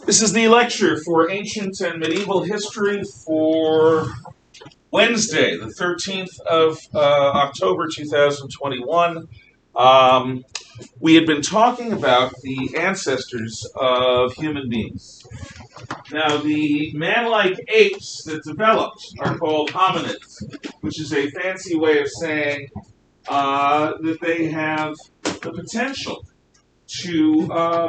This is the lecture for Ancient and Medieval History for Wednesday, the 13th of October 2021. We had been talking about the ancestors of human beings. Now, the man-like apes that developed are called hominids, which is a fancy way of saying that they have the potential to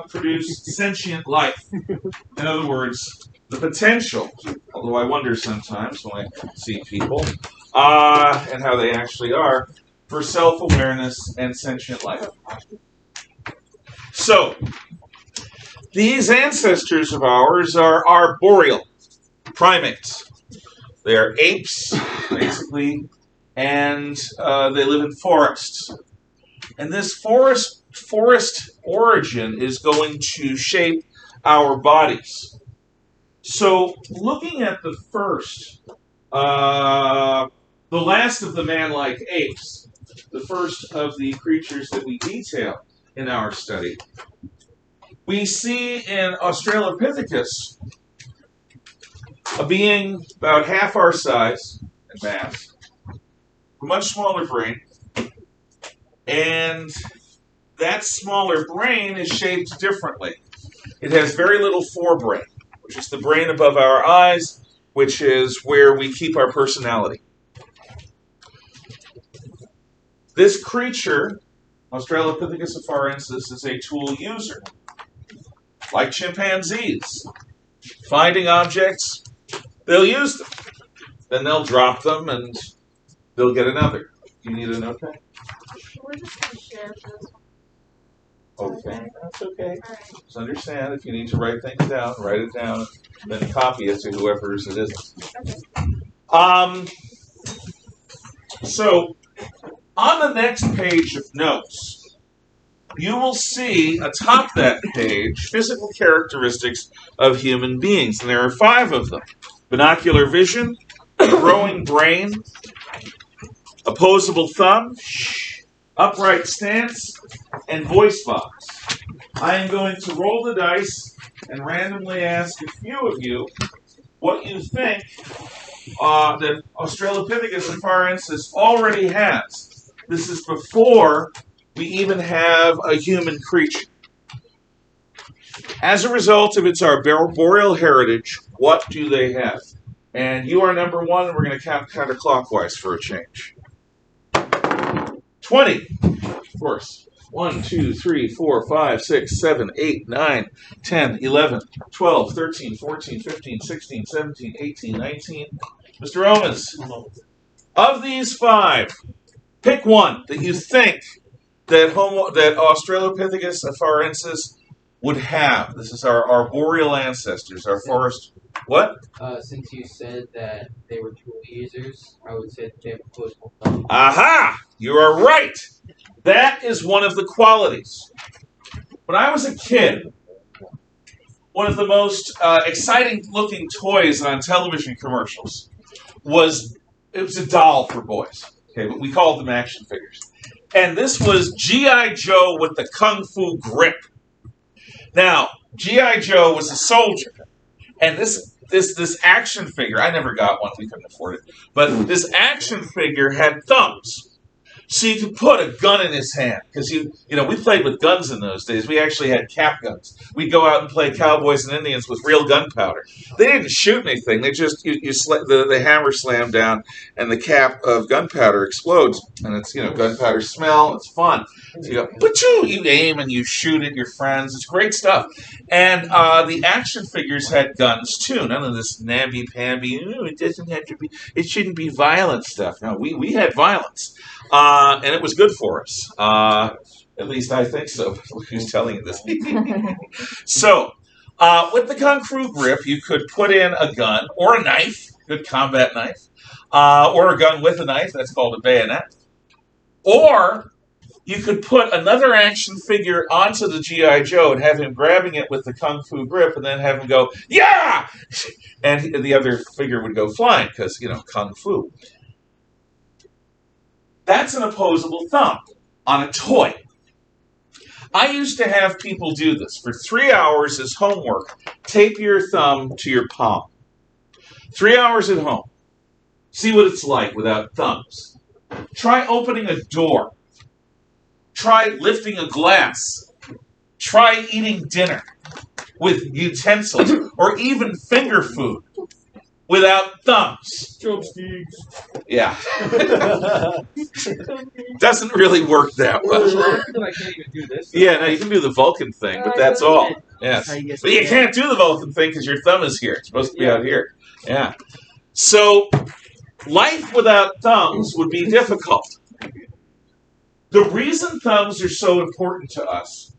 produce sentient life. In other words, the potential, although I wonder sometimes when I see people and how they actually are, for self-awareness and sentient life. So, these ancestors of ours are arboreal primates. They are apes, basically, and they live in forests. And this forest origin is going to shape our bodies. So, looking at the first, the last of the man-like apes, the first of the creatures that we detail in our study, we see in Australopithecus a being about half our size and mass, a much smaller brain, and that smaller brain is shaped differently. It has very little forebrain, which is the brain above our eyes, which is where we keep our personality. This creature, Australopithecus afarensis, is a tool user. Like chimpanzees, finding objects, they'll use them. Then they'll drop them and they'll get another. You need a notepad? We're just going to share this. Okay, that's okay. Just understand, if you need to write things down, write it down, then copy it to whoever's it is. So, on the next page of notes, you will see atop that page physical characteristics of human beings, and there are 5 of them. Binocular vision, growing brain, opposable thumb, upright stance, and voice box. I am going to roll the dice and randomly ask a few of you what you think that Australopithecus afarensis already has. This is before we even have a human creature. As a result of its arboreal heritage, what do they have? And you are number 1, and we're going to count counterclockwise for a change. 20, of course. 1, 2, 3, 4, 5, 6, 7, 8, 9, 10, 11, 12, 13, 14, 15, 16, 17, 18, 19. Mr. Omas, of these 5, pick one that you think that Australopithecus afarensis would have. This is our arboreal ancestors, our forest. What? Since you said that they were tool users, I would say that they have opposable thumb. Aha! You are right. That is one of the qualities. When I was a kid, one of the most exciting-looking toys on television commercials was a doll for boys. Okay, but we called them action figures. And this was G.I. Joe with the Kung Fu grip. Now, G.I. Joe was a soldier, and this action figure, I never got one, we couldn't afford it, but this action figure had thumbs. So you could put a gun in his hand, because we played with guns in those days. We actually had cap guns. We'd go out and play cowboys and Indians with real gunpowder. They didn't shoot anything. They just the hammer slammed down, and the cap of gunpowder explodes, and it's gunpowder smell. It's fun. So you go, but you aim and you shoot at your friends. It's great stuff. And the action figures had guns too. None of this namby-pamby. It doesn't have to be. It shouldn't be violent stuff. No, we had violence. And it was good for us. At least I think so. Who's telling you this? So, with the Kung Fu grip, you could put in a gun or a knife, good combat knife, or a gun with a knife, that's called a bayonet. Or you could put another action figure onto the G.I. Joe and have him grabbing it with the Kung Fu grip and then have him go, yeah! And the other figure would go flying because, Kung Fu. That's an opposable thumb on a toy. I used to have people do this. For 3 hours as homework, tape your thumb to your palm. 3 hours at home. See what it's like without thumbs. Try opening a door. Try lifting a glass. Try eating dinner with utensils or even finger food without thumbs. Chopsticks. Yeah. Doesn't really work that well. I can't even do this. Yeah, no, you can do the Vulcan thing, but that's all. Yes. But you can't do the Vulcan thing because your thumb is here. It's supposed to be out here. Yeah. So, life without thumbs would be difficult. The reason thumbs are so important to us,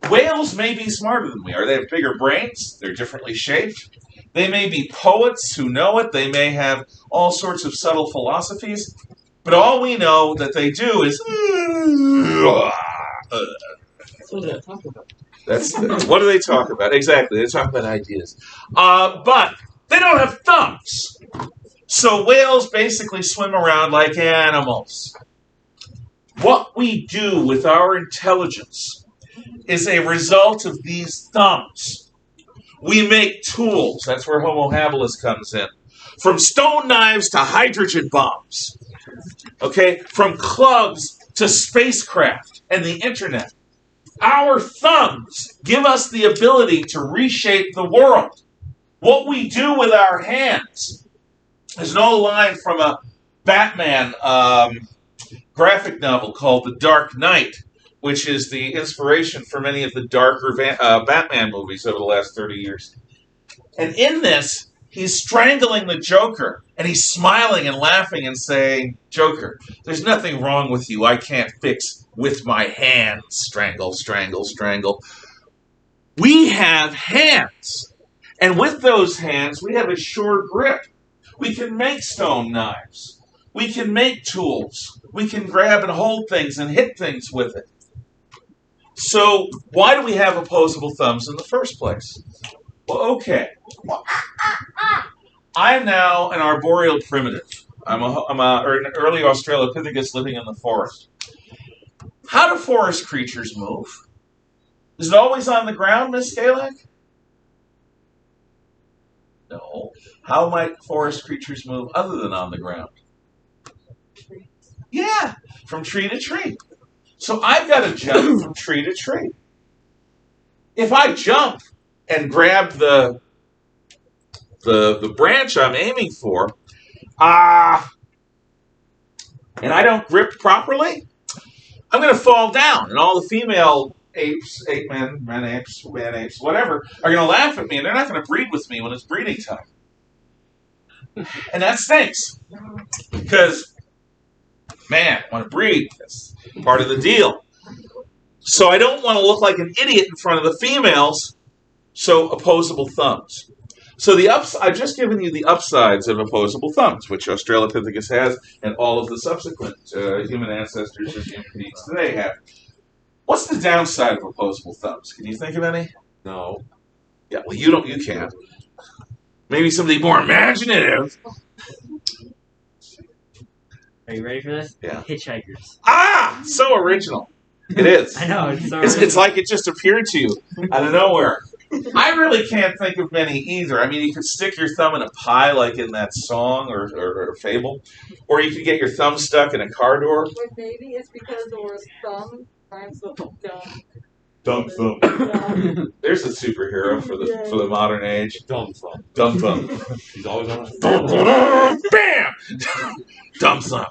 whales may be smarter than we are. They have bigger brains. They're differently shaped. They may be poets who know it. They may have all sorts of subtle philosophies. But all we know that they do is... That's what they talk about. That's what do they talk about? Exactly, they talk about ideas. But they don't have thumbs. So whales basically swim around like animals. What we do with our intelligence is a result of these thumbs. We make tools. That's where Homo habilis comes in. From stone knives to hydrogen bombs. Okay? From clubs to spacecraft and the internet. Our thumbs give us the ability to reshape the world. What we do with our hands. There's an old line from a Batman graphic novel called The Dark Knight, which is the inspiration for many of the darker Batman movies over the last 30 years. And in this, he's strangling the Joker, and he's smiling and laughing and saying, Joker, there's nothing wrong with you. I can't fix with my hands. Strangle, strangle, strangle. We have hands. And with those hands, we have a sure grip. We can make stone knives. We can make tools. We can grab and hold things and hit things with it. So why do we have opposable thumbs in the first place? Well, okay. I'm now an arboreal primitive. I'm an early Australopithecus living in the forest. How do forest creatures move? Is it always on the ground, Miss Skalak? No. How might forest creatures move other than on the ground? Yeah, from tree to tree. So I've got to jump from tree to tree. If I jump and grab the branch I'm aiming for, and I don't grip properly, I'm going to fall down, and all the female apes, ape men, man apes, whatever, are going to laugh at me, and they're not going to breed with me when it's breeding time. And that stinks. Because, man, I want to breed. That's part of the deal. So I don't want to look like an idiot in front of the females, so opposable thumbs. So I've just given you the upsides of opposable thumbs, which Australopithecus has, and all of the subsequent human ancestors of human beings today have. What's the downside of opposable thumbs? Can you think of any? No. Yeah, well, you can't. Maybe somebody more imaginative. Are you ready for this? Yeah. Hitchhikers. So original. It is. I know. It's so It's like it just appeared to you out of nowhere. I really can't think of many either. I mean, you could stick your thumb in a pie like in that song or fable, or you could get your thumb stuck in a car door. But maybe it's because the word thumb rhymes with dumb. Dumb thumb. Dumb. There's a superhero for the modern age. Dumb thumb. Dumb thumb. He's always on it. Bam! Dumb thumb.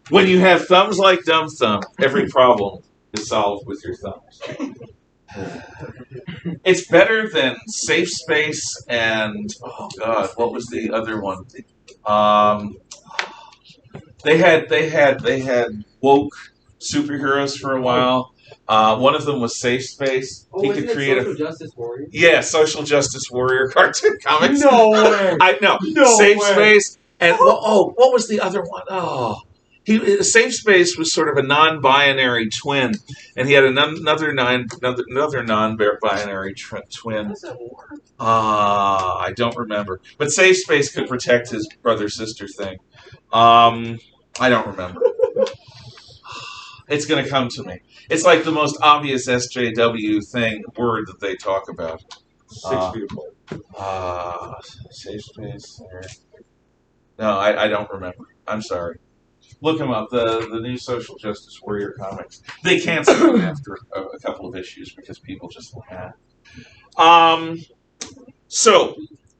When you have thumbs like dumb thumb, every problem is solved with your thumbs. It's better than Safe Space and oh god, what was the other one? They had woke superheroes for a while. One of them was Safe Space. Oh, He wasn't could it create Social Justice Warrior? social justice warrior cartoon comics. No way. I know. No Safe way. Space and what was the other one? Oh. Safe Space was sort of a non-binary twin, and he had another non-binary twin. I don't remember. But Safe Space could protect his brother-sister thing. I don't remember. It's going to come to me. It's like the most obvious SJW word that they talk about. 6 feet apart. Safe space. No, I don't remember. I'm sorry. Look them up. The new social justice warrior comics. They canceled them after a couple of issues because people just laugh. So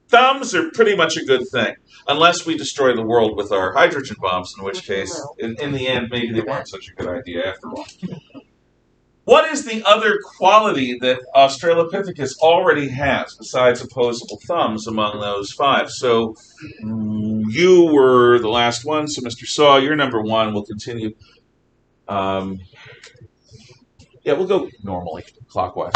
thumbs are pretty much a good thing, unless we destroy the world with our hydrogen bombs, in which case, in the end, maybe they weren't such a good idea after all. What is the other quality that Australopithecus already has besides opposable thumbs among those 5? So you were the last one, so Mr. Saw, you're number 1. We'll continue. Yeah, we'll go normally, clockwise.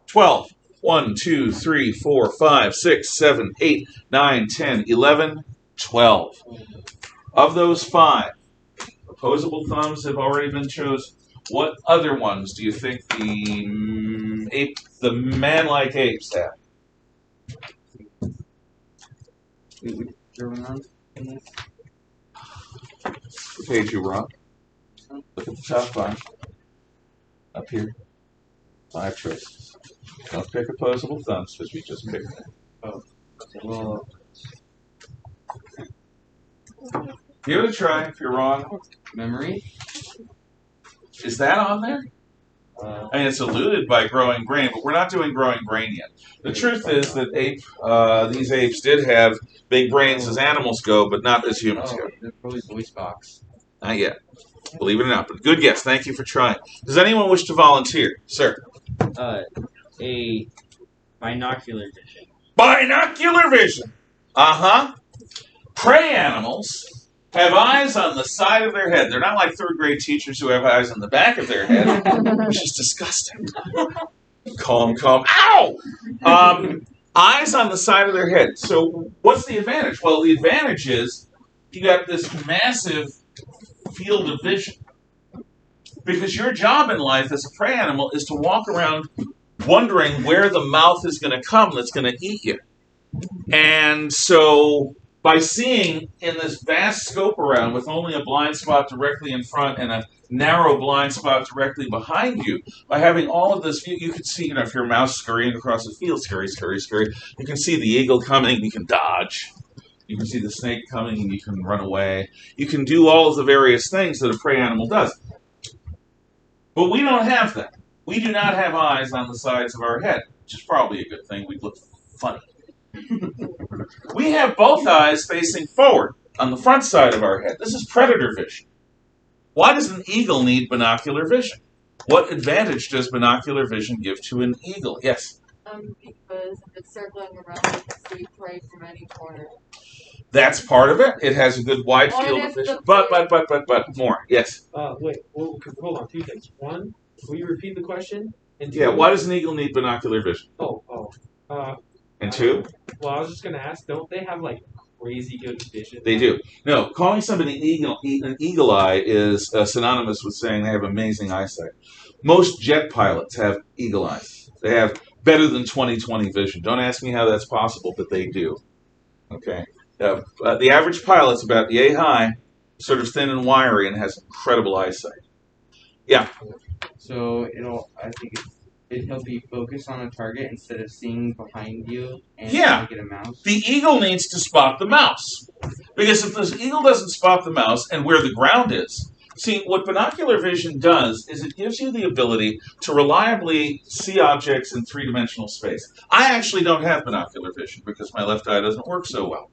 12. 1, 2, 3, 4, 5, 6, 7, 8, 9, 10, 11, 12. Of those 5, opposable thumbs have already been chosen. What other ones do you think the man-like apes have? What page you were on? Look at the top 5. Up here. 5 choices. Don't pick opposable thumbs because we just picked them. Oh, well, Give it a try if you're wrong. memory. Is that on there? I mean, it's eluded by growing brain, but we're not doing growing brain yet. The truth is that these apes did have big brains as animals go, but not as humans go. They're probably voice box. Not yet. Believe it or not, but good guess. Thank you for trying. Does anyone wish to volunteer? Sir. A binocular vision. Binocular vision. Uh-huh. Prey animals have eyes on the side of their head. They're not like third grade teachers who have eyes on the back of their head, which is disgusting. Calm. Ow! Eyes on the side of their head. So what's the advantage? Well, the advantage is you got this massive field of vision. Because your job in life as a prey animal is to walk around wondering where the mouth is going to come that's going to eat you. And so by seeing in this vast scope around with only a blind spot directly in front and a narrow blind spot directly behind you, by having all of this view, you can see, if your mouse scurrying across the field, scurry, you can see the eagle coming, you can dodge. You can see the snake coming and you can run away. You can do all of the various things that a prey animal does. But we don't have that. We do not have eyes on the sides of our head, which is probably a good thing. We look funny. We have both eyes facing forward on the front side of our head. This is predator vision. Why does an eagle need binocular vision? What advantage does binocular vision give to an eagle? Yes? Because if it's circling around, you can see prey from any corner. That's part of it. It has a good wide field of vision. But more. Yes? Wait, well, hold on, 2 things. 1, will you repeat the question? And 2, Yeah, why does an eagle need binocular vision? And 2? Well, I was just going to ask, don't they have, crazy good vision? They do. No, calling somebody an eagle eye is synonymous with saying they have amazing eyesight. Most jet pilots have eagle eyes. They have better than 20/20 vision. Don't ask me how that's possible, but they do. Okay? The average pilot's about yay high, sort of thin and wiry, and has incredible eyesight. Yeah. So I think it'd help you focus on a target instead of seeing behind you and make it a mouse. The eagle needs to spot the mouse. Because if the eagle doesn't spot the mouse and where the ground is, see, what binocular vision does is it gives you the ability to reliably see objects in three-dimensional space. I actually don't have binocular vision because my left eye doesn't work so well.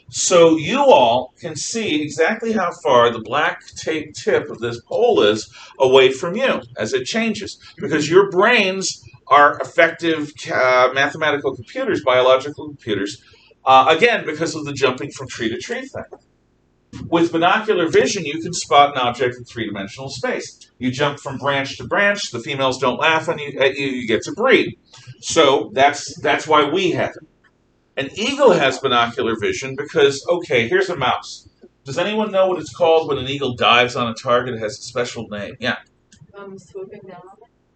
So you all can see exactly how far the black tape tip of this pole is away from you as it changes. Because your brains are effective mathematical computers, biological computers, again, because of the jumping from tree to tree thing. With binocular vision, you can spot an object in three-dimensional space. You jump from branch to branch, the females don't laugh at you, you get to breed. So that's why we have it. An eagle has binocular vision because, okay, here's a mouse. Does anyone know what it's called when an eagle dives on a target? It has a special name. Yeah. Swooping down.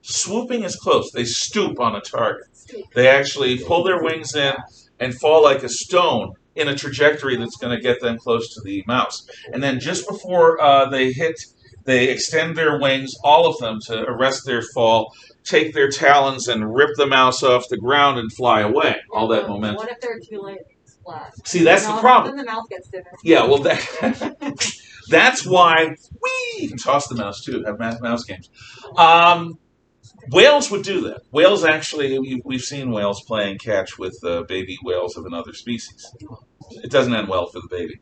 Swooping is close. They stoop on a target. They actually pull their wings in and fall like a stone in a trajectory that's going to get them close to the mouse. And then just before they hit They extend their wings, all of them, to arrest their fall, take their talons and rip the mouse off the ground and fly away. All that momentum. What if they're too late? Splat. See, that's the problem. Then the mouse gets dinner. Yeah, well, that's why we can toss the mouse too. Have mouse games. Whales would do that. Whales actually, we've seen whales playing catch with baby whales of another species. It doesn't end well for the baby.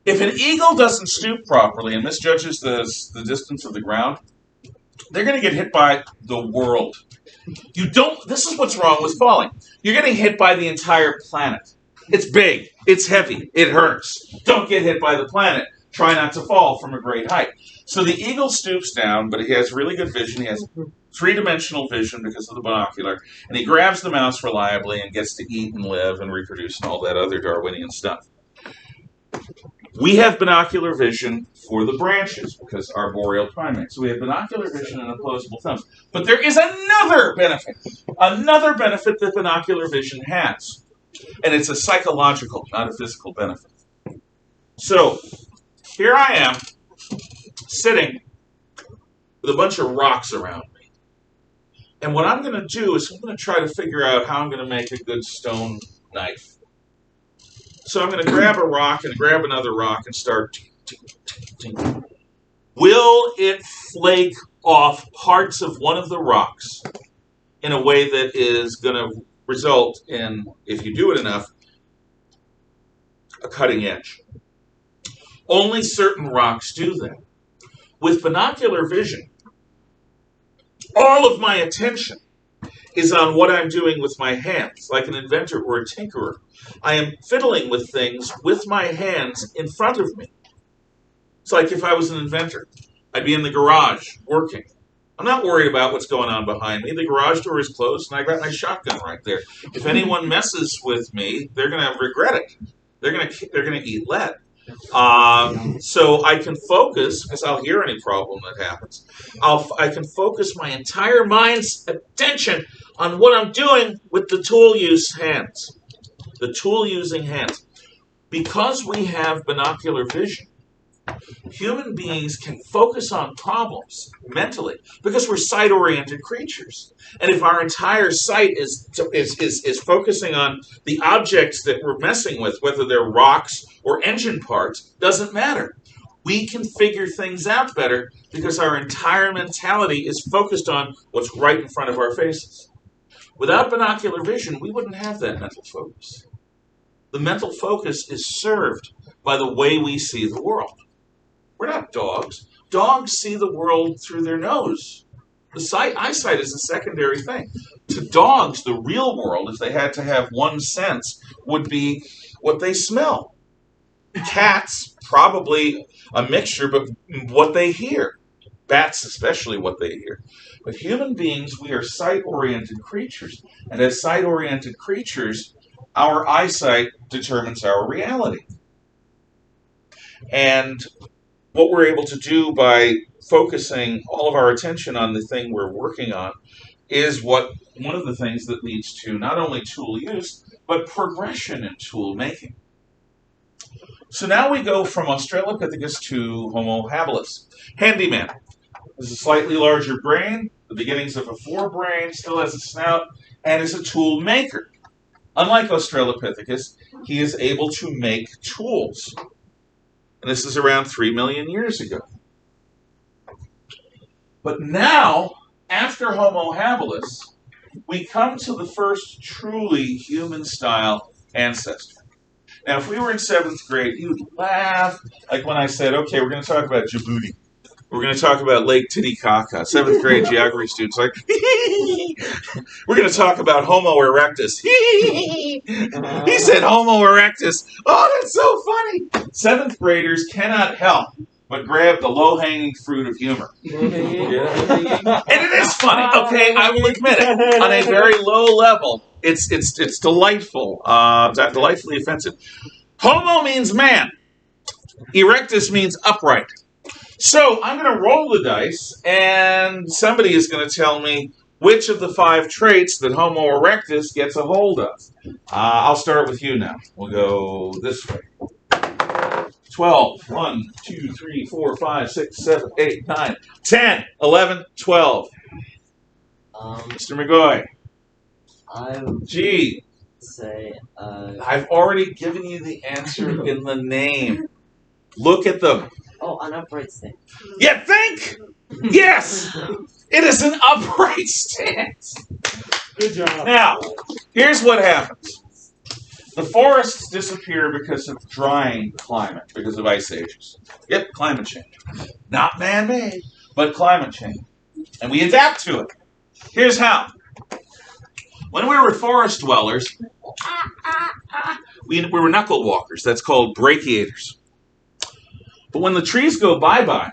If an eagle doesn't stoop properly and misjudges the distance of the ground, they're going to get hit by the world. This is what's wrong with falling. You're getting hit by the entire planet. It's big. It's heavy. It hurts. Don't get hit by the planet. Try not to fall from a great height. So the eagle stoops down, but he has really good vision. He has three-dimensional vision because of the binocular. And he grabs the mouse reliably and gets to eat and live and reproduce and all that other Darwinian stuff. We have binocular vision for the branches because arboreal primates. So we have binocular vision and opposable thumbs. But there is another benefit that binocular vision has. And it's a psychological, not a physical benefit. So here I am, sitting with a bunch of rocks around me. And what I'm going to do is I'm going to try to figure out how I'm going to make a good stone knife. So I'm going to grab a rock and grab another rock and start ting. Will it flake off parts of one of the rocks in a way that is going to result in, if you do it enough, a cutting edge? Only certain rocks do that. With binocular vision, all of my attention is on what I'm doing with my hands, like an inventor or a tinkerer. I am fiddling with things with my hands in front of me. It's like if I was an inventor. I'd be in the garage working. I'm not worried about what's going on behind me. The garage door is closed, and I got my shotgun right there. If anyone messes with me, they're going to regret it. They're going to eat lead. So I can focus, because I'll hear any problem that happens. I can focus my entire mind's attention on what I'm doing with the tool-using hands. The tool-using hands. Because we have binocular vision, human beings can focus on problems mentally because we're sight-oriented creatures. And if our entire sight is focusing on the objects that we're messing with, whether they're rocks or engine parts, doesn't matter. We can figure things out better because our entire mentality is focused on what's right in front of our faces. Without binocular vision, we wouldn't have that mental focus. The mental focus is served by the way we see the world. We're not dogs. Dogs see the world through their nose. Eyesight is a secondary thing. To dogs, the real world, if they had to have one sense, would be what they smell. Cats, probably a mixture, but what they hear. Bats, especially what they hear. But human beings, we are sight-oriented creatures. And as sight-oriented creatures, our eyesight determines our reality. And what we're able to do by focusing all of our attention on the thing we're working on is one of the things that leads to not only tool use, but progression in tool making. So now we go from Australopithecus to Homo habilis. Handyman. Has a slightly larger brain, the beginnings of a forebrain, still has a snout, and is a tool maker. Unlike Australopithecus, he is able to make tools. And this is around 3 million years ago. But now, after Homo habilis, we come to the first truly human-style ancestor. Now, if we were in 7th grade, you would laugh, like when I said, okay, we're going to talk about Djibouti. We're going to talk about Lake Titicaca. 7th grade geography students like, we're going to talk about Homo erectus. He said Homo erectus. Oh, that's so funny. 7th graders cannot help but grab the low-hanging fruit of humor. And it is funny. Okay, I will admit it. On a very low level, it's delightful. Delightfully offensive. Homo means man. Erectus means upright. So I'm going to roll the dice, and somebody is going to tell me which of the 5 traits that Homo erectus gets a hold of. I'll start with you now. We'll go this way. 12. 1, 2, 3, 4, 5, 6, 7, 8, 9, 10, 11, 12. Mr. McGoy. I would G. say, I've already given you the answer in the name. Look at them. oh, an upright stance. Yeah, think! Yes! It is an upright stance. Good job. Now, here's what happens. The forests disappear because of drying climate, because of ice ages. Yep, climate change. Not man-made, but climate change. And we adapt to it. Here's how. When we were forest dwellers, we were knuckle walkers. That's called brachiators. But when the trees go bye-bye,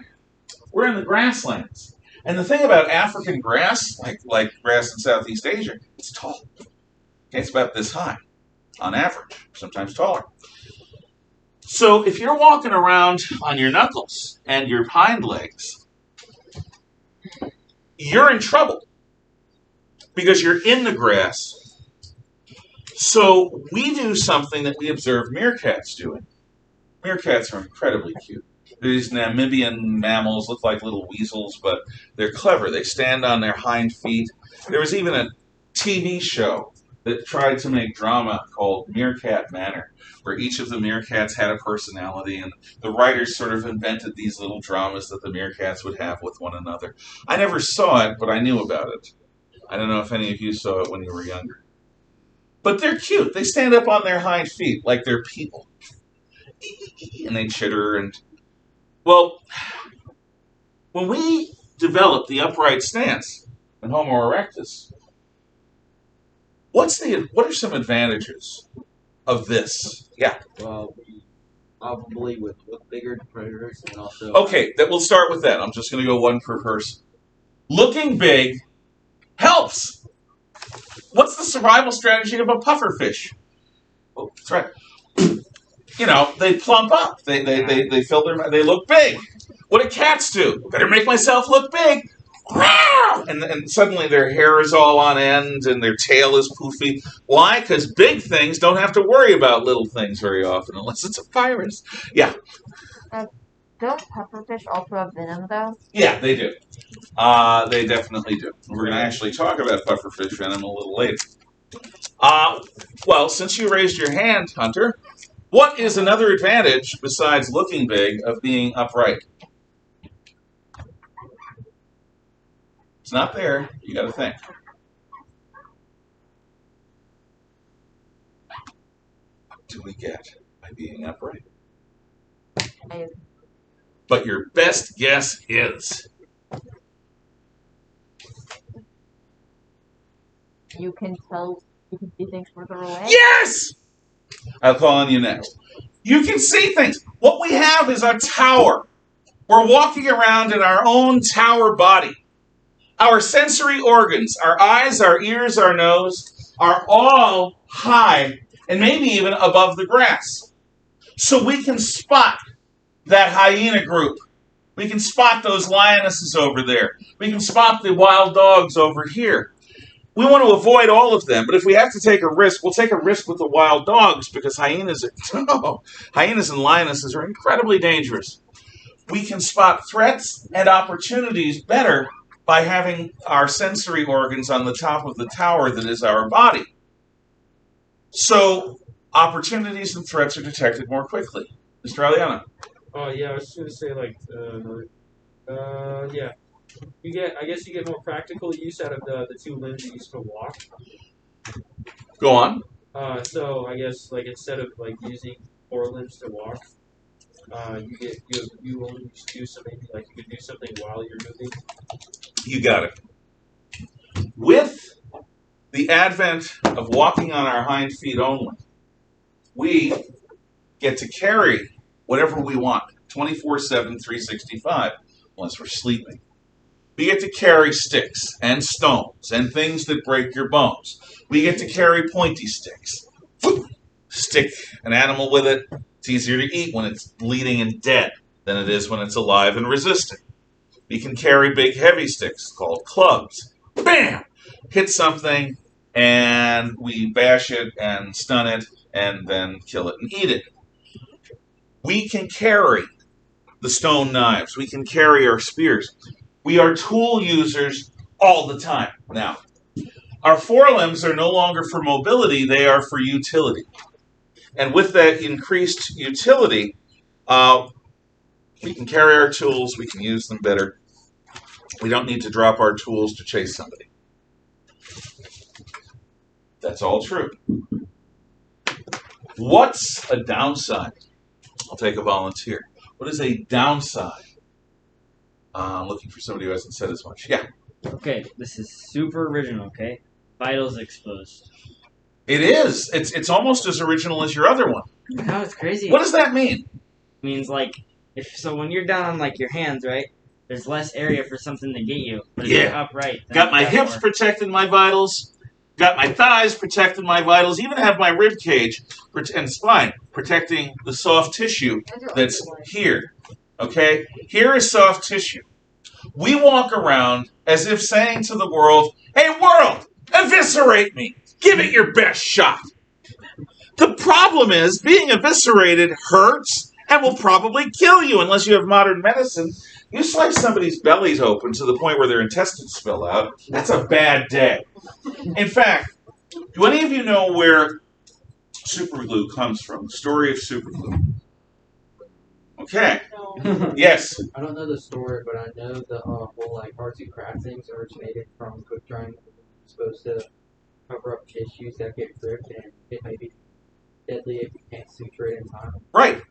we're in the grasslands. And the thing about African grass, like grass in Southeast Asia, it's tall. Okay, it's about this high, on average, sometimes taller. So if you're walking around on your knuckles and your hind legs, you're in trouble because you're in the grass. So we do something that we observe meerkats doing. Meerkats are incredibly cute. These Namibian mammals look like little weasels, but they're clever. They stand on their hind feet. There was even a TV show that tried to make drama called Meerkat Manor, where each of the meerkats had a personality, and the writers sort of invented these little dramas that the meerkats would have with one another. I never saw it, but I knew about it. I don't know if any of you saw it when you were younger. But they're cute. They stand up on their hind feet like they're people. And they chitter and... Well, when we developed the upright stance in Homo erectus, what are some advantages of this? Yeah. Well, probably with bigger predators and also... Okay, we'll start with that. I'm just going to go one per person. Looking big helps. What's the survival strategy of a pufferfish? Oh, that's right. You know, they plump up. They fill they look big. What do cats do? Better make myself look big. And suddenly their hair is all on end and their tail is poofy. Why? Because big things don't have to worry about little things very often, unless it's a virus. Yeah. Don't pufferfish also have venom, though? Yeah, they do. They definitely do. We're going to actually talk about pufferfish venom a little later. Well, since you raised your hand, Hunter, what is another advantage besides looking big of being upright? It's not there. You got to think. What do we get by being upright? But your best guess is... You can see things further away? Yes! I'll call on you next. You can see things. What we have is a tower. We're walking around in our own tower body. Our sensory organs, our eyes, our ears, our nose, are all high and maybe even above the grass. So we can spot that hyena group. We can spot those lionesses over there. We can spot the wild dogs over here. We want to avoid all of them, but if we have to take a risk, we'll take a risk with the wild dogs because hyenas and lionesses are incredibly dangerous. We can spot threats and opportunities better by having our sensory organs on the top of the tower that is our body. So opportunities and threats are detected more quickly. Mr. Aliano. Oh yeah, I was just gonna say yeah. I guess you get more practical use out of the two limbs used to walk. Go on. So I guess instead of using 4 limbs to walk, you only do something you could do something while you're moving. You got it. With the advent of walking on our hind feet only, we get to carry whatever we want, 24/7, 365, unless we're sleeping. We get to carry sticks and stones and things that break your bones. We get to carry pointy sticks. Stick an animal with it. It's easier to eat when it's bleeding and dead than it is when it's alive and resisting. We can carry big heavy sticks called clubs. Bam! Hit something and we bash it and stun it and then kill it and eat it. We can carry the stone knives. We can carry our spears. We are tool users all the time now. Our forelimbs are no longer for mobility, they are for utility. And with that increased utility, we can carry our tools, we can use them better. We don't need to drop our tools to chase somebody. That's all true. What's a downside? I'll take a volunteer. What is a downside? I'm looking for somebody who hasn't said as much. Yeah. Okay, this is super original, okay? Vitals exposed. It is. It's almost as original as your other one. No, it's crazy. What does that mean? It means, like, when you're down on, like, your hands, right? There's less area for something to get you. But if you're upright. Got my hips protecting my vitals. Got my thighs protecting my vitals. Even have my rib cage and spine protecting the soft tissue that's here. Okay? Here is soft tissue. We walk around as if saying to the world, hey, world, eviscerate me. Give it your best shot. The problem is being eviscerated hurts and will probably kill you unless you have modern medicine. You slice somebody's bellies open to the point where their intestines spill out. That's a bad day. In fact, do any of you know where superglue comes from? The story of superglue. Okay. Yes. I don't know the story, but I know the whole like arts and crafts things originated from quick drying. It's supposed to cover up tissues that get ripped, and it may be deadly if you can't suture it in time. Right.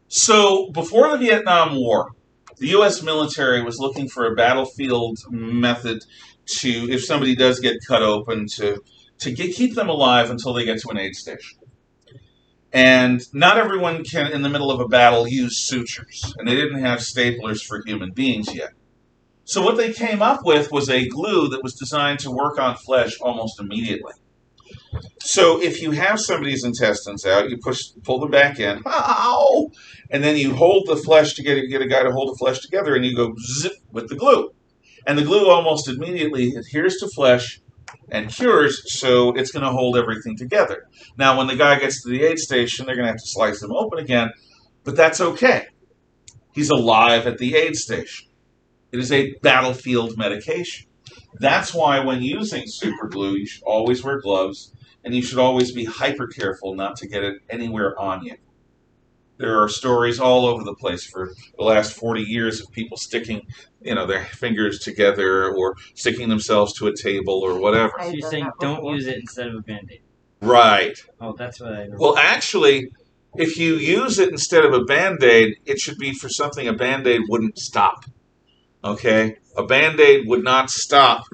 So before the Vietnam War, the U.S. military was looking for a battlefield method to, if somebody does get cut open, to keep them alive until they get to an aid station. And not everyone can, in the middle of a battle, use sutures. And they didn't have staplers for human beings yet. So what they came up with was a glue that was designed to work on flesh almost immediately. So if you have somebody's intestines out, you pull them back in, ow, and then you hold the flesh to get a guy to hold the flesh together, and you go zip with the glue. And the glue almost immediately adheres to flesh and cures, so it's going to hold everything together. Now, when the guy gets to the aid station, they're going to have to slice him open again, but that's okay. He's alive at the aid station. It is a battlefield medication. That's why when using superglue, you should always wear gloves, and you should always be hyper careful not to get it anywhere on you. There are stories all over the place for the last 40 years of people sticking, their fingers together or sticking themselves to a table or whatever. So you're saying don't use it instead of a Band-Aid? Right. Oh, that's what I know. Well, actually, if you use it instead of a Band-Aid, it should be for something a Band-Aid wouldn't stop. Okay? A Band-Aid would not stop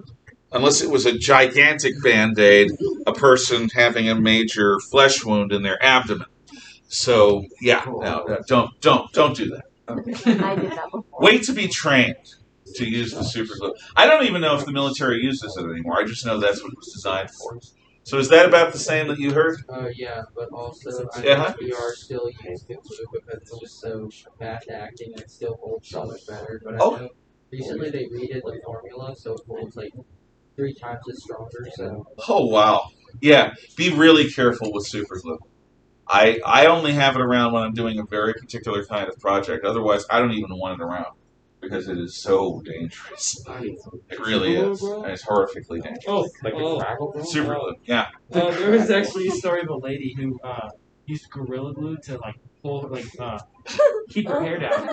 unless it was a gigantic Band-Aid, a person having a major flesh wound in their abdomen. So, yeah, no, don't do that. I did that before. Wait to be trained to use the superglue. I don't even know if the military uses it anymore. I just know that's what it was designed for. So is that about the same that you heard? Yeah, but also I know we are still using glue because it's just so fast acting and it still holds so much better. But I know recently they redid the formula, so it holds like 3 times as stronger. So. Oh, wow. Yeah, be really careful with superglue. I only have it around when I'm doing a very particular kind of project. Otherwise, I don't even want it around because it is so dangerous. It really is. And it's horrifically dangerous. Oh, like the crackle glue? Superglue, yeah. There was actually a story of a lady who used Gorilla Glue to keep her hair down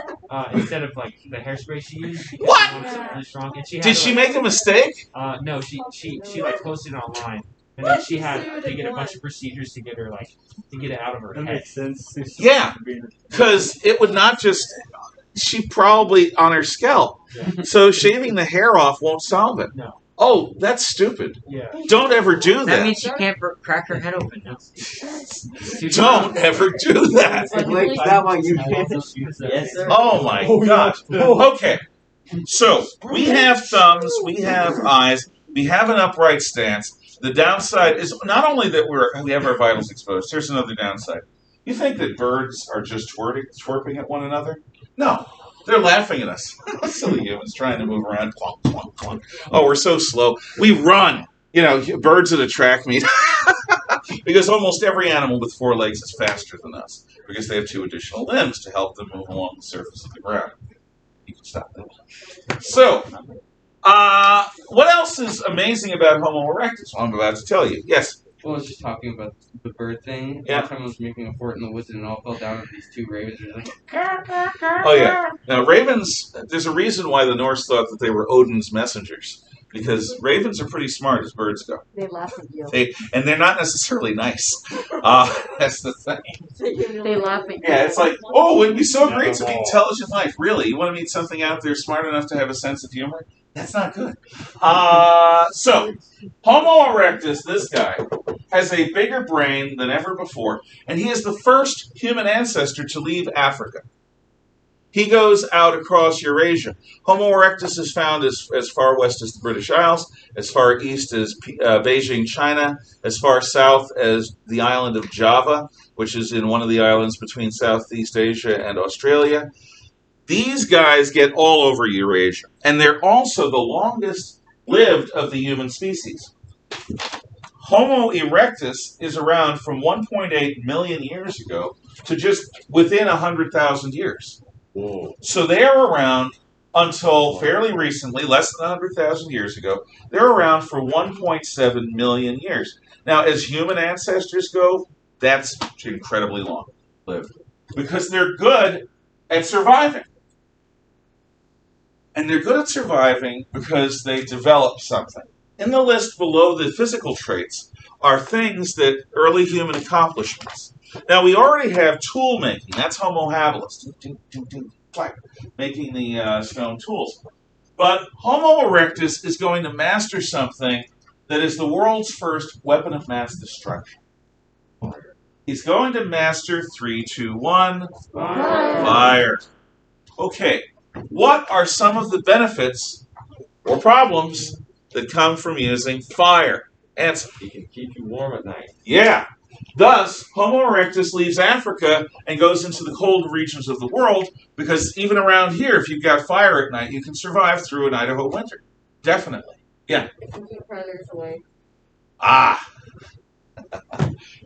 instead of like the hairspray she used. What? Really strong. And she had Did she make a mistake? No, she like posted online. And then she had to get a bunch of procedures to get her to get it out of her head. That makes sense. Yeah, because it would not just. She probably on her scalp, so shaving the hair off won't solve it. No. Oh, that's stupid. Yeah. Don't ever do that. That means she can't crack her head open. No. Don't ever do that. Like that one, you can't. Yes, sir. Oh my gosh. Okay. So we have thumbs, we have eyes, we have an upright stance. The downside is not only that we have our vitals exposed. Here's another downside. You think that birds are just twerping at one another? No. They're laughing at us. Silly humans trying to move around. Clunk, clunk, clunk. Oh, we're so slow. We run. Birds at a track meet. Because almost every animal with 4 legs is faster than us because they have 2 additional limbs to help them move along the surface of the ground. You can stop that. So, what else is amazing about Homo erectus? Well, I'm about to tell you. Yes? Well, I was just talking about the bird thing. Yeah. One time I was making a fort in the woods and it all fell down and these 2 ravens were like, Oh, yeah. Now, ravens, there's a reason why the Norse thought that they were Odin's messengers. Because ravens are pretty smart as birds go. They laugh at you. And they're not necessarily nice. That's the thing. They laugh at you. Yeah, it's like, oh, it'd be so great to be intelligent life. Really? You want to meet something out there smart enough to have a sense of humor? That's not good. So, Homo erectus, this guy, has a bigger brain than ever before, and he is the first human ancestor to leave Africa. He goes out across Eurasia. Homo erectus is found as far west as the British Isles, as far east as Beijing, China, as far south as the island of Java, which is in one of the islands between Southeast Asia and Australia. These guys get all over Eurasia, and they're also the longest lived of the human species. Homo erectus is around from 1.8 million years ago to just within 100,000 years. Whoa. So they're around until fairly recently, less than 100,000 years ago. They're around for 1.7 million years. Now, as human ancestors go, that's incredibly long lived because they're good at surviving. And they're good at surviving because they developed something. In the list below the physical traits are things that early human accomplishments. Now, we already have tool making. That's Homo habilis. Making the stone tools. But Homo erectus is going to master something that is the world's first weapon of mass destruction. He's going to master 3, 2, 1. Fire. Okay. What are some of the benefits or problems that come from using fire? Answer. He can keep you warm at night. Yeah. Thus, Homo erectus leaves Africa and goes into the cold regions of the world because even around here, if you've got fire at night, you can survive through an Idaho winter. Definitely. Yeah. It can keep predators away. Ah.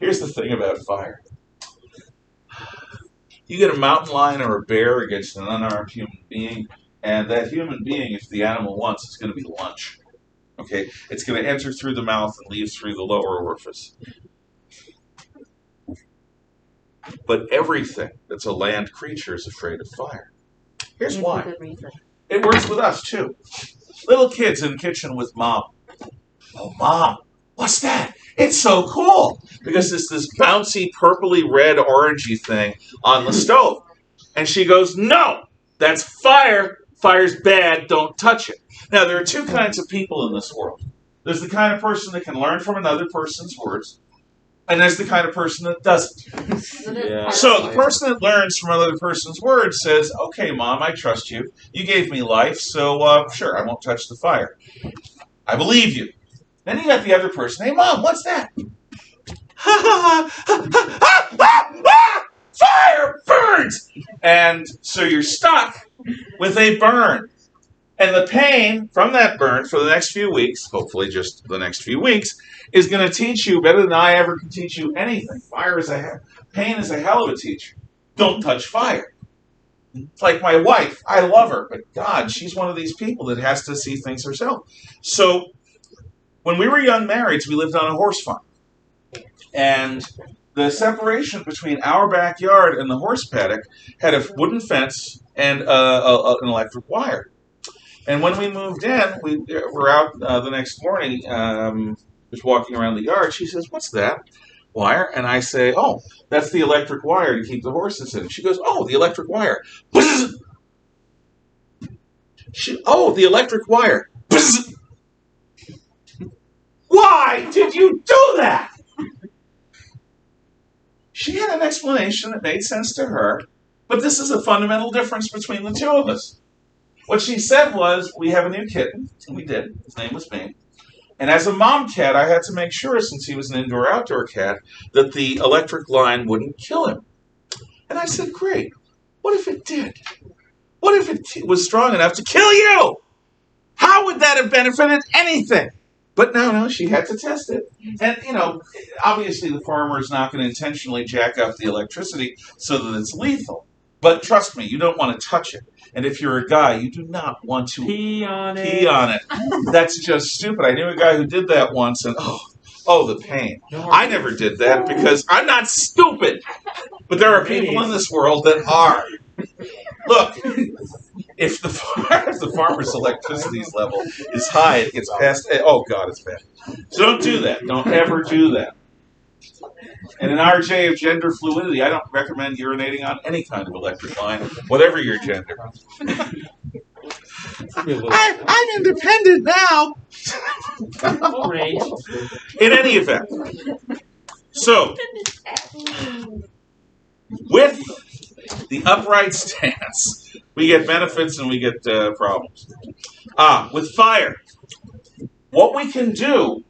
Here's the thing about fire. You get a mountain lion or a bear against an unarmed human being, and that human being, if the animal wants, is going to be lunch. Okay? It's going to enter through the mouth and leave through the lower orifice. But everything that's a land creature is afraid of fire. Here's why. It works with us, too. Little kids in the kitchen with mom. Oh, Mom, what's that? It's so cool. Because it's this bouncy, purpley, red, orangey thing on the stove. And she goes, no, that's fire. Fire's bad. Don't touch it. Now, there are 2 kinds of people in this world. There's the kind of person that can learn from another person's words. And there's the kind of person that doesn't. Yeah. So the person that learns from another person's words says, okay, Mom, I trust you. You gave me life, so sure, I won't touch the fire. I believe you. Then you got the other person, hey, Mom, what's that? Fire burns! And so you're stuck with a burn. And the pain from that burn for the next few weeks, hopefully just the next few weeks, is going to teach you better than I ever can teach you anything. Pain is a hell of a teacher. Don't touch fire. It's like my wife. I love her, but God, she's one of these people that has to see things herself. So when we were young marrieds, we lived on a horse farm. And the separation between our backyard and the horse paddock had a wooden fence and an electric wire. And when we moved in, we were out the next morning, just walking around the yard. She says, what's that wire? And I say, oh, that's the electric wire to keep the horses in. She goes, oh, the electric wire. Oh, the electric wire. Why did you do that? She had an explanation that made sense to her, but this is a fundamental difference between the 2 of us. What she said was, we have a new kitten, and we did. His name was Bing. And as a mom cat, I had to make sure, since he was an indoor-outdoor cat, that the electric line wouldn't kill him. And I said, great. What if it did? What if it was strong enough to kill you? How would that have benefited anything? But no, she had to test it. And, obviously the farmer is not going to intentionally jack up the electricity so that it's lethal. But trust me, you don't want to touch it. And if you're a guy, you do not want to Pee on pee on it. That's just stupid. I knew a guy who did that once, and the pain. I never did that because I'm not stupid. But there are people in this world that are. Look, if the farmer's electricity level is high, it gets past. Oh God, it's bad. So don't do that. Don't ever do that. And in our day of gender fluidity, I don't recommend urinating on any kind of electric line, whatever your gender. I'm independent now. Range. In any event, so with the upright stance, we get benefits and we get problems. With fire, what we can do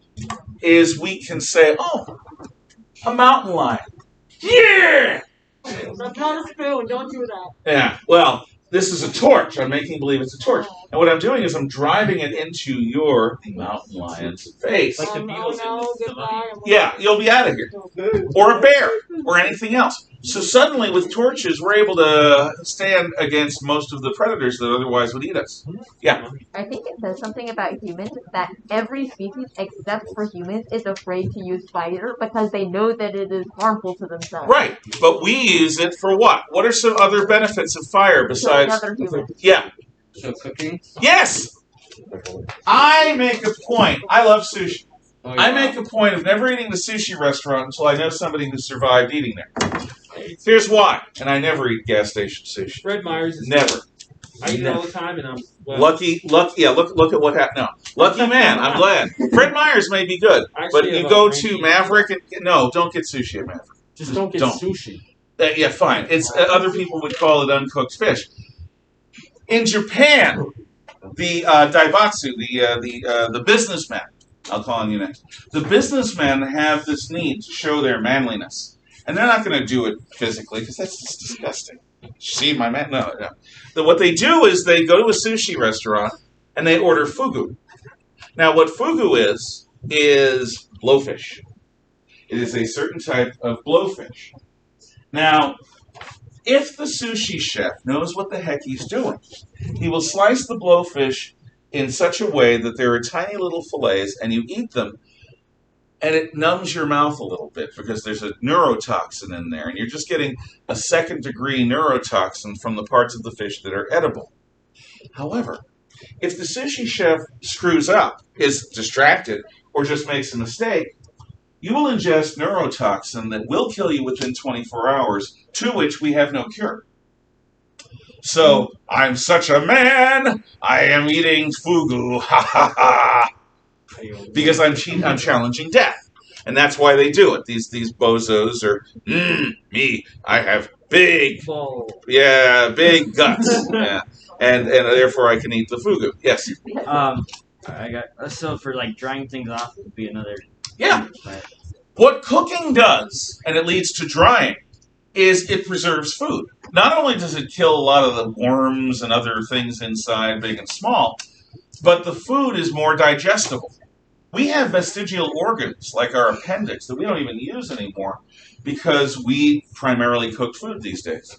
is we can say, a mountain lion. Yeah! That's not a spoon. Don't do that. Yeah, well, this is a torch. I'm making believe it's a torch. And what I'm doing is I'm driving it into your mountain lion's face. Like the Beatles. Goodbye. Yeah, you'll be out of here. Or a bear, or anything else. So suddenly, with torches, we're able to stand against most of the predators that otherwise would eat us. Yeah. I think it says something about humans that every species except for humans is afraid to use fire because they know that it is harmful to themselves. Right, but we use it for what? What are some other benefits of fire besides... Other humans. Yeah. So cooking? Yes! I make a point. I love sushi. Oh, yeah. I make a point of never eating the sushi restaurant until I know somebody who survived eating there. Here's why. And I never eat gas station sushi. Fred Meyer's is Never. I eat it all the time, and I'm Lucky, yeah, look at what happened. No. Lucky man, I'm glad. Fred Meyer's may be good, but Actually, you go to Maverick and... No, don't get sushi at Maverick. just don't get sushi. Yeah, fine. It's other people would call it uncooked fish. In Japan, the daibatsu, the businessmen, I'll call on you next. The businessmen have this need to show their manliness. And they're not going to do it physically, because that's just disgusting. See my man? No. What they do is they go to a sushi restaurant, and they order fugu. Now, what fugu is blowfish. It is a certain type of blowfish. Now, if the sushi chef knows what the heck he's doing, he will slice the blowfish in such a way that there are tiny little fillets, and you eat them, and it numbs your mouth a little bit because there's a neurotoxin in there, and you're just getting a second-degree neurotoxin from the parts of the fish that are edible. However, if the sushi chef screws up, is distracted, or just makes a mistake, you will ingest neurotoxin that will kill you within 24 hours, to which we have no cure. So, I'm such a man, I am eating fugu, ha ha ha, because I'm challenging death. And that's why they do it. These bozos are, me, I have big guts. Yeah. And therefore I can eat the fugu. Yes. I got so for like drying things off would be another. Yeah. What cooking does, and it leads to drying, is it preserves food. Not only does it kill a lot of the worms and other things inside, big and small, but the food is more digestible. We have vestigial organs, like our appendix, that we don't even use anymore because we primarily cook food these days.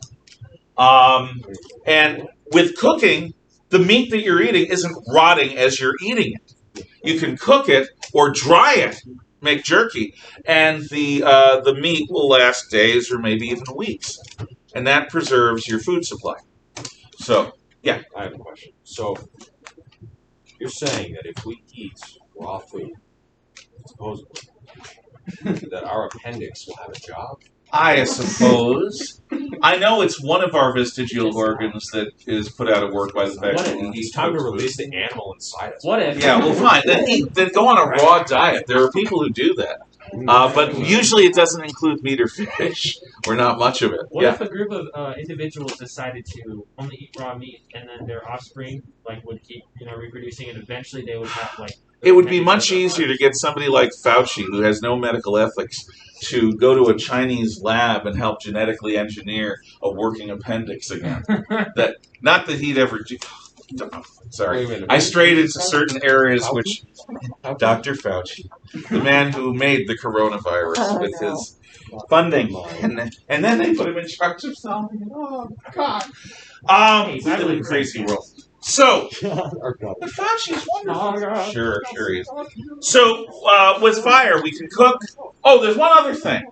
And with cooking, the meat that you're eating isn't rotting as you're eating it. You can cook it or dry it, make jerky, and the meat will last days or maybe even weeks. And that preserves your food supply. So, yeah. I have a question. So, you're saying that if we eat raw food, supposedly, that our appendix will have a job? I suppose. I know it's one of our vestigial organs that is put out of work by the fact that we eat. It's time to release the animal inside us. What if? Yeah, well, fine. Then go on a raw diet. There are people who do that. But usually it doesn't include meat or fish, or not much of it. What if a group of individuals decided to only eat raw meat, and then their offspring would keep reproducing, and eventually they would have It would be much easier to get somebody like Fauci, who has no medical ethics, to go to a Chinese lab and help genetically engineer a working appendix again. Not that he'd ever do. Sorry. Wait a minute. I strayed into certain areas which How Dr. Fauci, the man who made the coronavirus with his funding, and then they put him in charge of something. Oh God! We live in a crazy world. So, but Fauci's wonderful. Sure he is. So, with fire, we can cook. Oh, there's one other thing.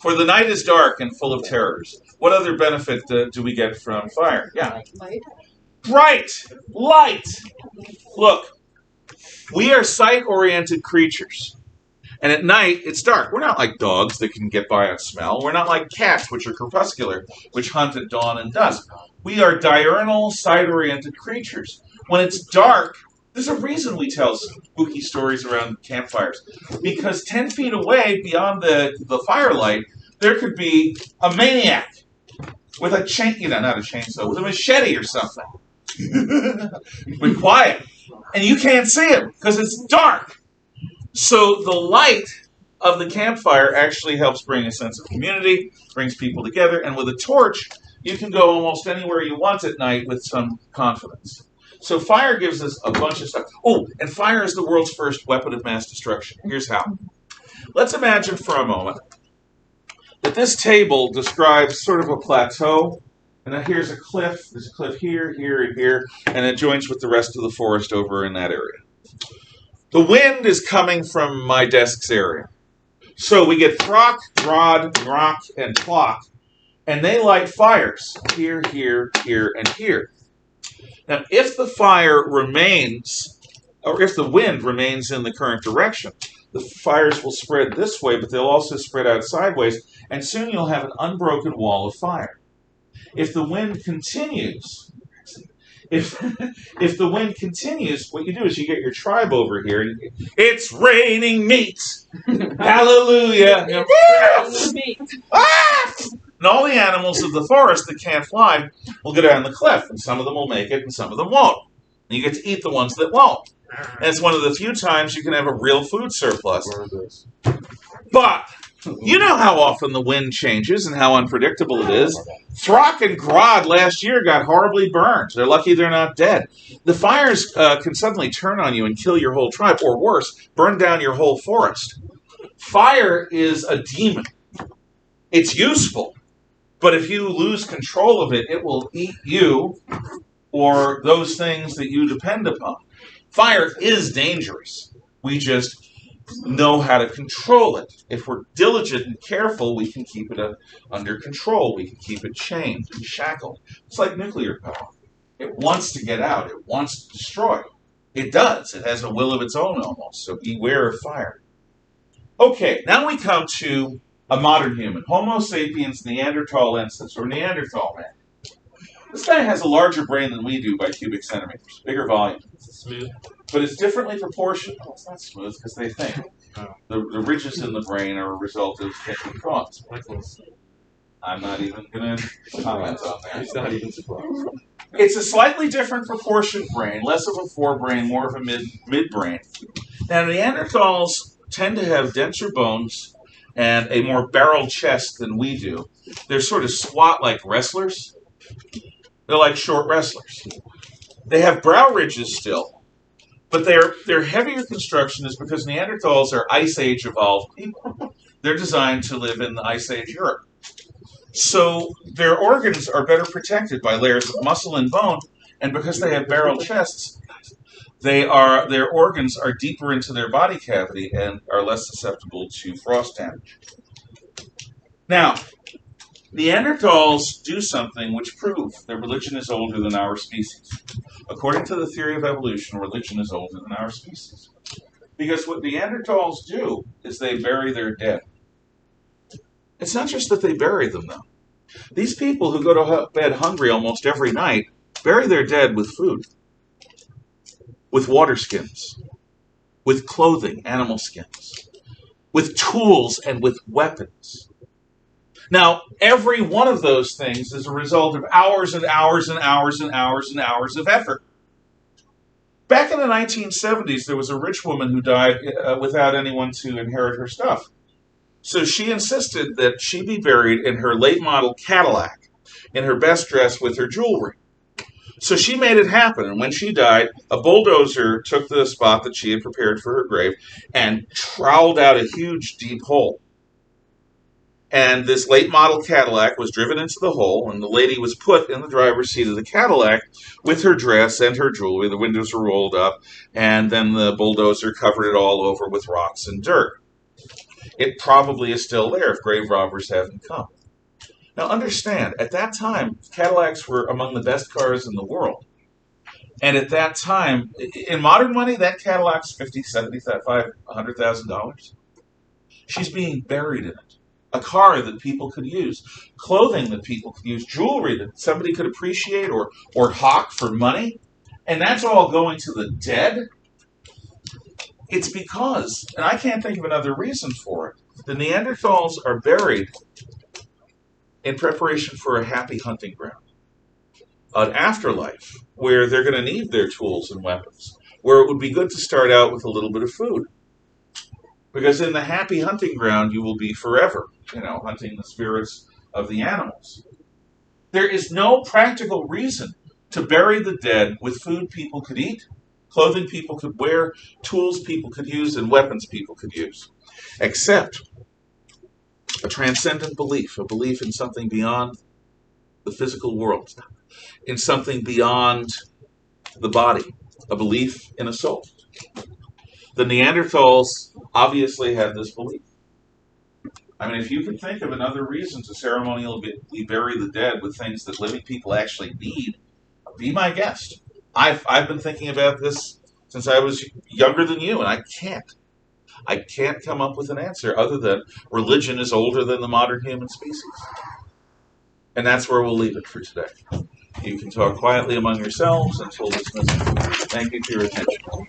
For the night is dark and full of terrors. What other benefit do we get from fire? Yeah. Right. Light. Look, we are sight-oriented creatures. And at night, it's dark. We're not like dogs that can get by on smell. We're not like cats, which are crepuscular, which hunt at dawn and dusk. We are diurnal, sight-oriented creatures. When it's dark, there's a reason we tell spooky stories around campfires. Because 10 feet away, beyond the firelight, there could be a maniac with a not a chainsaw, with a machete or something. But quiet. And you can't see him because it's dark. So the light of the campfire actually helps bring a sense of community, brings people together, and with a torch, you can go almost anywhere you want at night with some confidence. So fire gives us a bunch of stuff. Oh, and fire is the world's first weapon of mass destruction. Here's how. Let's imagine for a moment that this table describes sort of a plateau, and then here's a cliff. There's a cliff here, here, and here, and it joins with the rest of the forest over in that area. The wind is coming from my desk's area. So we get throck, rod, rock, and clock, and they light fires here, here, here, and here. Now, if the fire remains, or if the wind remains in the current direction, the fires will spread this way, but they'll also spread out sideways, and soon you'll have an unbroken wall of fire. If the wind continues, if the wind continues, what you do is you get your tribe over here, and it's raining meat. Hallelujah. And all the animals of the forest that can't fly will go down the cliff, and some of them will make it, and some of them won't. And you get to eat the ones that won't. And it's one of the few times you can have a real food surplus. But you know how often the wind changes and how unpredictable it is. Throck and Grod last year got horribly burned. They're lucky they're not dead. The fires can suddenly turn on you and kill your whole tribe, or worse, burn down your whole forest. Fire is a demon. It's useful, but if you lose control of it, it will eat you or those things that you depend upon. Fire is dangerous. We just know how to control it. If we're diligent and careful, we can keep it under control. We can keep it chained and shackled. It's like nuclear power. It wants to get out. It wants to destroy. It does. It has a will of its own almost. So beware of fire. Okay, now we come to a modern human, Homo sapiens Neanderthalensis, or Neanderthal man. This guy has a larger brain than we do by cubic centimeters, bigger volume. It's smooth. But it's differently proportioned. Oh, it's not smooth because they think. The ridges in the brain are a result of thinking thoughts. I'm not even going to comment on that. He's not even surprised. It's a slightly different proportioned brain, less of a forebrain, more of a midbrain. Now, Neanderthals tend to have denser bones and a more barrel chest than we do. They're sort of squat like wrestlers. They're like short wrestlers. They have brow ridges still, but their heavier construction is because Neanderthals are Ice Age evolved people. They're designed to live in the Ice Age Europe. So their organs are better protected by layers of muscle and bone, and because they have barrel chests, their organs are deeper into their body cavity and are less susceptible to frost damage. Now, Neanderthals do something which proves that religion is older than our species. According to the theory of evolution, religion is older than our species. Because what Neanderthals do is they bury their dead. It's not just that they bury them, though. These people who go to bed hungry almost every night bury their dead with food, with water skins, with clothing, animal skins, with tools, and with weapons. Now, every one of those things is a result of hours and hours and hours and hours and hours of effort. Back in the 1970s, there was a rich woman who died without anyone to inherit her stuff. So she insisted that she be buried in her late model Cadillac, in her best dress with her jewelry. So she made it happen, and when she died, a bulldozer took the spot that she had prepared for her grave and troweled out a huge, deep hole. And this late model Cadillac was driven into the hole, and the lady was put in the driver's seat of the Cadillac with her dress and her jewelry. The windows were rolled up, and then the bulldozer covered it all over with rocks and dirt. It probably is still there if grave robbers haven't come. Now understand, at that time, Cadillacs were among the best cars in the world. And at that time, in modern money, that Cadillac's $50,000, $75,000, $100,000. She's being buried in it. A car that people could use, clothing that people could use, jewelry that somebody could appreciate or hawk for money. And that's all going to the dead? It's because, and I can't think of another reason for it, the Neanderthals are buried in preparation for a happy hunting ground, an afterlife where they're going to need their tools and weapons, where it would be good to start out with a little bit of food. Because in the happy hunting ground, you will be forever, hunting the spirits of the animals. There is no practical reason to bury the dead with food people could eat, clothing people could wear, tools people could use, and weapons people could use, except a transcendent belief, a belief in something beyond the physical world, in something beyond the body, a belief in a soul. The Neanderthals obviously had this belief. I mean, if you could think of another reason to ceremonially bury the dead with things that living people actually need, be my guest. I've been thinking about this since I was younger than you, and I can't come up with an answer other than religion is older than the modern human species. And that's where we'll leave it for today. You can talk quietly among yourselves until dismissal. Thank you for your attention.